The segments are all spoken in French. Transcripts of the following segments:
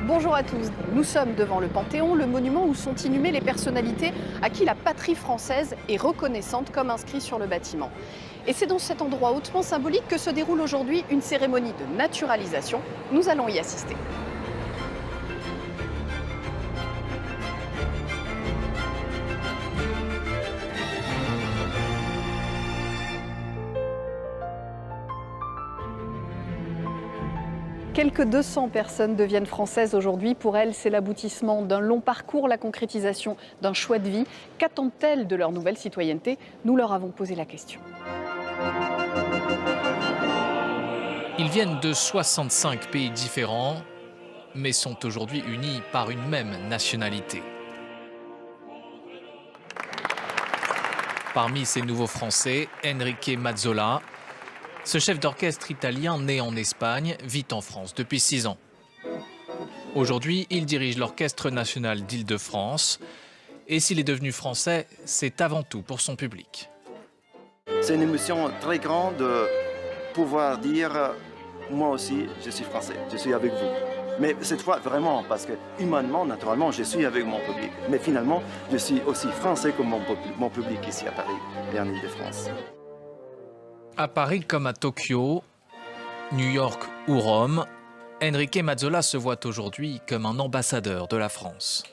Bonjour à tous, nous sommes devant le Panthéon, le monument où sont inhumées les personnalités à qui la patrie française est reconnaissante comme inscrit sur le bâtiment. Et c'est dans cet endroit hautement symbolique que se déroule aujourd'hui une cérémonie de naturalisation. Nous allons y assister. Quelques 200 personnes deviennent françaises aujourd'hui. Pour elles, c'est l'aboutissement d'un long parcours, la concrétisation d'un choix de vie. Qu'attendent-elles de leur nouvelle citoyenneté? Nous leur avons posé la question. Ils viennent de 65 pays différents, mais sont aujourd'hui unis par une même nationalité. Parmi ces nouveaux Français, Enrique Mazzola. Ce chef d'orchestre italien, né en Espagne, vit en France depuis 6 ans. Aujourd'hui, il dirige l'Orchestre national d'Île-de-France. Et s'il est devenu français, c'est avant tout pour son public. C'est une émotion très grande de pouvoir dire « moi aussi, je suis français, je suis avec vous ». Mais cette fois, vraiment, parce que humainement, naturellement, je suis avec mon public. Mais finalement, je suis aussi français comme mon public ici à Paris et en Île-de-France. À Paris comme à Tokyo, New York ou Rome, Enrique Mazzola se voit aujourd'hui comme un ambassadeur de la France.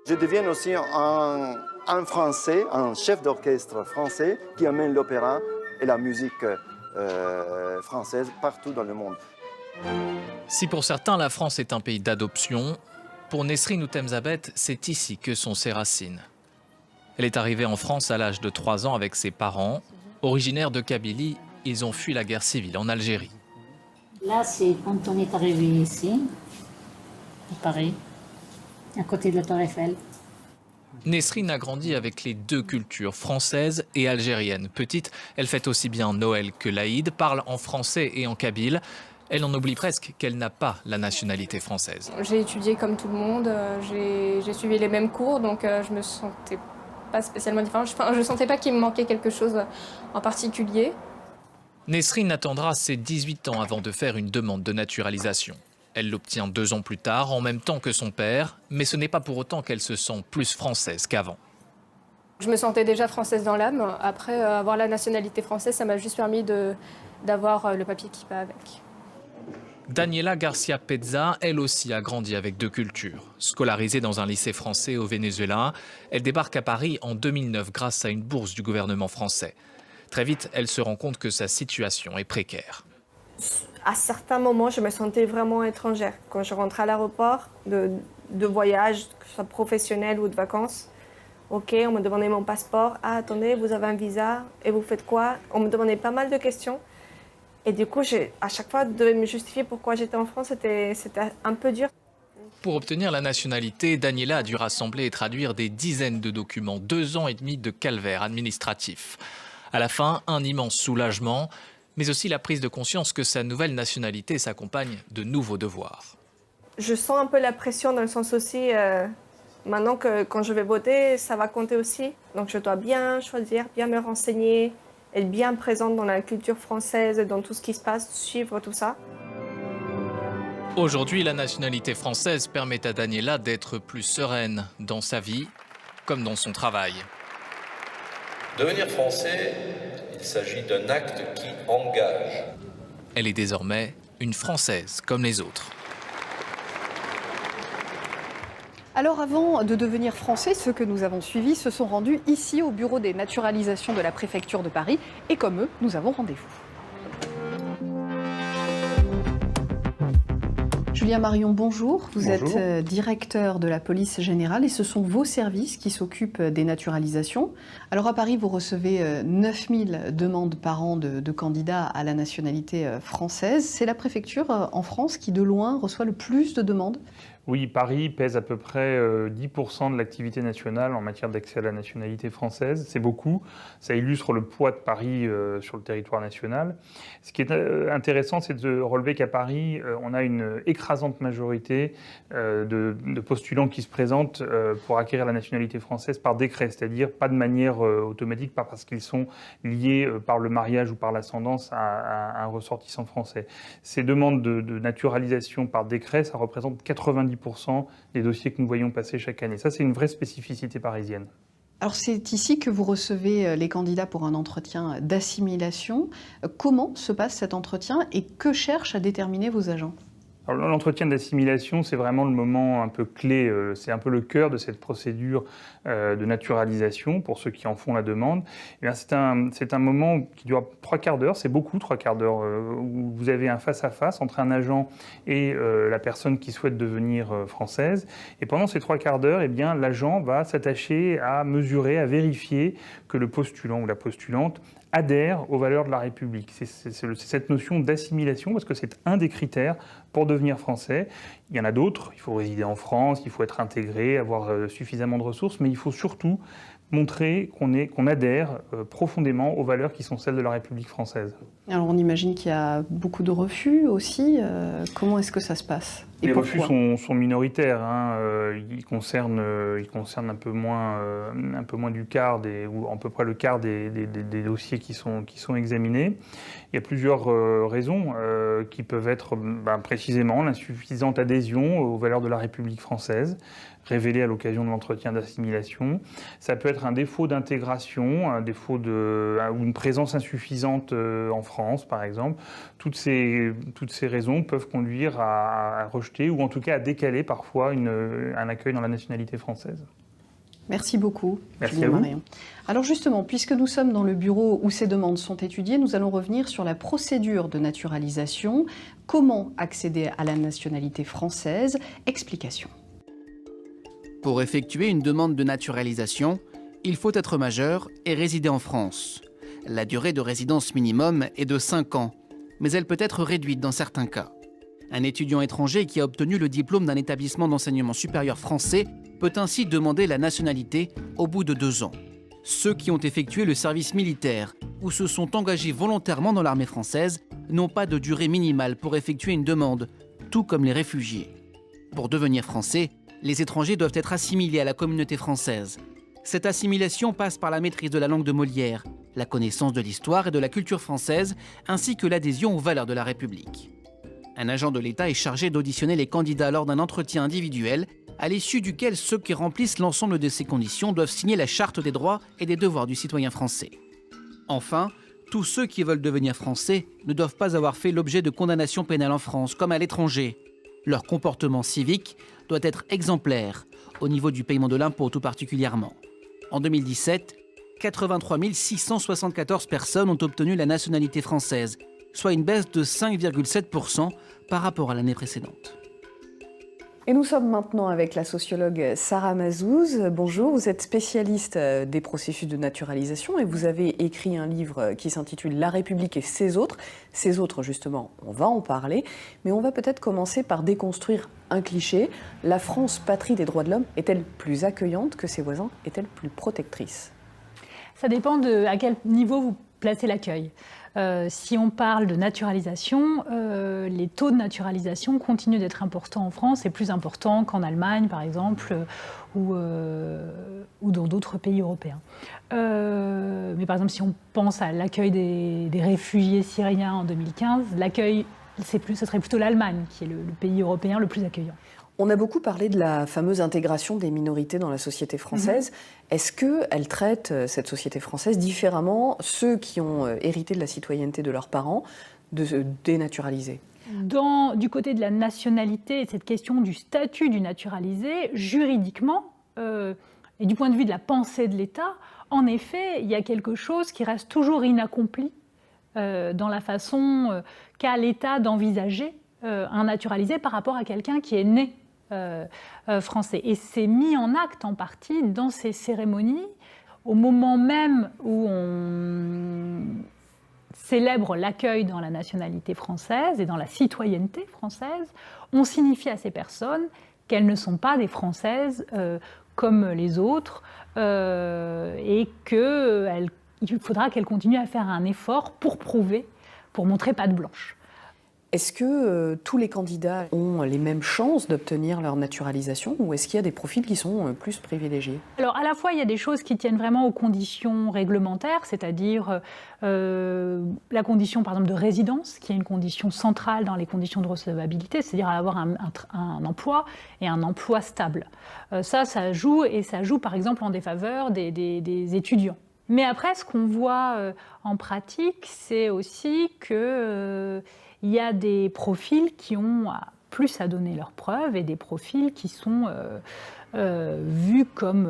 Je deviens aussi un Français, un chef d'orchestre français qui amène l'opéra et la musique française partout dans le monde. Si pour certains la France est un pays d'adoption, pour Nesrine Outemzabet, c'est ici que sont ses racines. Elle est arrivée en France à l'âge de 3 ans avec ses parents. Originaires de Kabylie, ils ont fui la guerre civile en Algérie. Là, c'est quand on est arrivé ici, à Paris, à côté de la Tour Eiffel. Nesrine a grandi avec les deux cultures, française et algérienne. Petite, elle fête aussi bien Noël que l'Aïd, parle en français et en kabyle. Elle en oublie presque qu'elle n'a pas la nationalité française. J'ai étudié comme tout le monde, j'ai suivi les mêmes cours, donc je me sentais pas spécialement différente. Je sentais pas qu'il me manquait quelque chose en particulier. Nesrine attendra ses 18 ans avant de faire une demande de naturalisation. Elle l'obtient 2 ans plus tard, en même temps que son père, mais ce n'est pas pour autant qu'elle se sent plus française qu'avant. Je me sentais déjà française dans l'âme. Après, avoir la nationalité française, ça m'a juste permis d'avoir le papier qui va avec. Daniela Garcia Pezza, elle aussi, a grandi avec 2 cultures. Scolarisée dans un lycée français au Venezuela, elle débarque à Paris en 2009 grâce à une bourse du gouvernement français. Très vite, elle se rend compte que sa situation est précaire. À certains moments, je me sentais vraiment étrangère. Quand je rentrais à l'aéroport, de voyage, que ce soit professionnel ou de vacances, ok, on me demandait mon passeport. Ah, attendez, vous avez un visa et vous faites quoi? On me demandait pas mal de questions. Et du coup, à chaque fois, de me justifier pourquoi j'étais en France, c'était un peu dur. Pour obtenir la nationalité, Daniela a dû rassembler et traduire des dizaines de documents, 2 ans et demi de calvaire administratif. À la fin, un immense soulagement, mais aussi la prise de conscience que sa nouvelle nationalité s'accompagne de nouveaux devoirs. Je sens un peu la pression dans le sens aussi, maintenant que quand je vais voter, ça va compter aussi. Donc je dois bien choisir, bien me renseigner, être bien présente dans la culture française, dans tout ce qui se passe, suivre tout ça. Aujourd'hui, la nationalité française permet à Daniela d'être plus sereine dans sa vie comme dans son travail. Devenir français, il s'agit d'un acte qui engage. Elle est désormais une Française comme les autres. Alors avant de devenir français, ceux que nous avons suivis se sont rendus ici au bureau des naturalisations de la préfecture de Paris. Et comme eux, nous avons rendez-vous. Julien Marion, bonjour. Vous êtes directeur de la police générale et ce sont vos services qui s'occupent des naturalisations. Alors à Paris, vous recevez 9000 demandes par an de candidats à la nationalité française. C'est la préfecture en France qui de loin reçoit le plus de demandes? Oui, Paris pèse à peu près 10% de l'activité nationale en matière d'accès à la nationalité française. C'est beaucoup. Ça illustre le poids de Paris sur le territoire national. Ce qui est intéressant, c'est de relever qu'à Paris, on a une écrasante majorité de postulants qui se présentent pour acquérir la nationalité française par décret, c'est-à-dire pas de manière automatique, pas parce qu'ils sont liés par le mariage ou par l'ascendance à un ressortissant français. Ces demandes de naturalisation par décret, ça représente 90% des dossiers que nous voyons passer chaque année. Ça, c'est une vraie spécificité parisienne. Alors c'est ici que vous recevez les candidats pour un entretien d'assimilation. Comment se passe cet entretien et que cherchent à déterminer vos agents ? Alors, l'entretien d'assimilation, c'est vraiment le moment un peu clé, c'est un peu le cœur de cette procédure de naturalisation pour ceux qui en font la demande. Eh bien, c'est un moment qui dure 3/4 d'heure, c'est beaucoup 3/4 d'heure, où vous avez un face-à-face entre un agent et la personne qui souhaite devenir française. Et pendant ces 3/4 d'heure, eh bien, l'agent va s'attacher à mesurer, à vérifier que le postulant ou la postulante adhère aux valeurs de la République. C'est cette notion d'assimilation, parce que c'est un des critères pour devenir français. Il y en a d'autres, il faut résider en France, il faut être intégré, avoir suffisamment de ressources, mais il faut surtout montrer qu'on adhère profondément aux valeurs qui sont celles de la République française. Alors on imagine qu'il y a beaucoup de refus aussi. Comment est-ce que ça se passe ? Et les pourquoi ? refus sont minoritaires. Ils concernent un peu moins du quart, ou à peu près le quart des dossiers qui sont examinés. Il y a plusieurs raisons qui peuvent être précisément l'insuffisante adhésion aux valeurs de la République française, révélée à l'occasion de l'entretien d'assimilation. Ça peut être un défaut d'intégration, un défaut ou une présence insuffisante en France, par exemple. Toutes ces raisons peuvent conduire à rejeter ou en tout cas à décaler parfois un accueil dans la nationalité française. Merci beaucoup, Merci à vous. Marion. Alors justement, puisque nous sommes dans le bureau où ces demandes sont étudiées, nous allons revenir sur la procédure de naturalisation. Comment accéder à la nationalité française ? Explication. Pour effectuer une demande de naturalisation, il faut être majeur et résider en France. La durée de résidence minimum est de 5 ans, mais elle peut être réduite dans certains cas. Un étudiant étranger qui a obtenu le diplôme d'un établissement d'enseignement supérieur français peut ainsi demander la nationalité au bout de 2 ans. Ceux qui ont effectué le service militaire ou se sont engagés volontairement dans l'armée française n'ont pas de durée minimale pour effectuer une demande, tout comme les réfugiés. Pour devenir français, les étrangers doivent être assimilés à la communauté française. Cette assimilation passe par la maîtrise de la langue de Molière, la connaissance de l'histoire et de la culture française, ainsi que l'adhésion aux valeurs de la République. Un agent de l'État est chargé d'auditionner les candidats lors d'un entretien individuel, à l'issue duquel ceux qui remplissent l'ensemble de ces conditions doivent signer la charte des droits et des devoirs du citoyen français. Enfin, tous ceux qui veulent devenir français ne doivent pas avoir fait l'objet de condamnations pénales en France, comme à l'étranger. Leur comportement civique doit être exemplaire, au niveau du paiement de l'impôt tout particulièrement. En 2017, 83 674 personnes ont obtenu la nationalité française, soit une baisse de 5,7% par rapport à l'année précédente. Et nous sommes maintenant avec la sociologue Sarah Mazouz. Bonjour, vous êtes spécialiste des processus de naturalisation et vous avez écrit un livre qui s'intitule « La République et ses autres ». Ces autres, justement, on va en parler, mais on va peut-être commencer par déconstruire un cliché. La France, patrie des droits de l'homme, est-elle plus accueillante que ses voisins ? Est-elle plus protectrice ? Ça dépend de à quel niveau vous placez l'accueil. Si on parle de naturalisation, les taux de naturalisation continuent d'être importants en France et plus importants qu'en Allemagne, par exemple, ou dans d'autres pays européens. Mais par exemple, si on pense à l'accueil des réfugiés syriens en 2015, l'accueil, ce serait plutôt l'Allemagne qui est le pays européen le plus accueillant. On a beaucoup parlé de la fameuse intégration des minorités dans la société française. Est-ce qu'elle traite, cette société française, différemment ceux qui ont hérité de la citoyenneté de leurs parents, de se dénaturaliser ? Du côté de la nationalité, cette question du statut du naturalisé, juridiquement, et du point de vue de la pensée de l'État, en effet, il y a quelque chose qui reste toujours inaccompli dans la façon qu'a l'État d'envisager un naturalisé par rapport à quelqu'un qui est né français. Et c'est mis en acte en partie dans ces cérémonies, au moment même où on célèbre l'accueil dans la nationalité française et dans la citoyenneté française, on signifie à ces personnes qu'elles ne sont pas des Françaises comme les autres et qu'il faudra qu'elles continuent à faire un effort pour prouver, pour montrer patte blanche. Est-ce que tous les candidats ont les mêmes chances d'obtenir leur naturalisation ou est-ce qu'il y a des profils qui sont plus privilégiés? Alors à la fois, il y a des choses qui tiennent vraiment aux conditions réglementaires, c'est-à-dire la condition par exemple de résidence, qui est une condition centrale dans les conditions de recevabilité, c'est-à-dire avoir un emploi et un emploi stable. Ça joue et ça joue par exemple en défaveur des étudiants. Mais après, ce qu'on voit en pratique, c'est aussi que il y a des profils qui ont plus à donner leurs preuves et des profils qui sont vus comme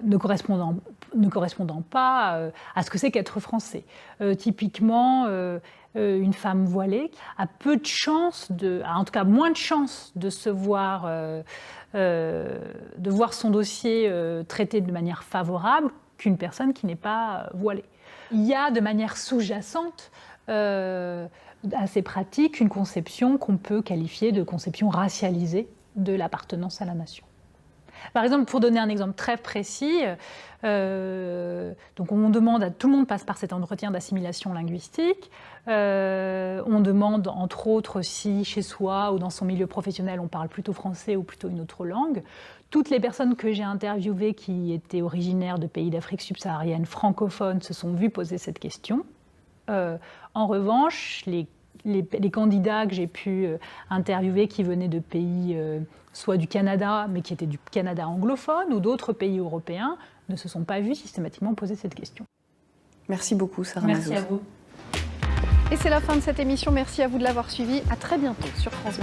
ne correspondant pas à ce que c'est qu'être français. Typiquement, une femme voilée a peu de chances, en tout cas moins de chances de voir son dossier traité de manière favorable qu'une personne qui n'est pas voilée. Il y a de manière sous-jacente à ces pratiques une conception qu'on peut qualifier de conception racialisée de l'appartenance à la nation. Par exemple, pour donner un exemple très précis, donc on demande tout le monde passe par cet entretien d'assimilation linguistique. On demande entre autres si chez soi ou dans son milieu professionnel on parle plutôt français ou plutôt une autre langue. Toutes les personnes que j'ai interviewées qui étaient originaires de pays d'Afrique subsaharienne francophones se sont vues poser cette question. En revanche, les candidats que j'ai pu interviewer qui venaient de pays soit du Canada, mais qui étaient du Canada anglophone ou d'autres pays européens, ne se sont pas vus systématiquement poser cette question. Merci beaucoup, Sarah Merci Mazouz. à vous. Et c'est la fin de cette émission. Merci à vous de l'avoir suivi. À très bientôt sur France 2.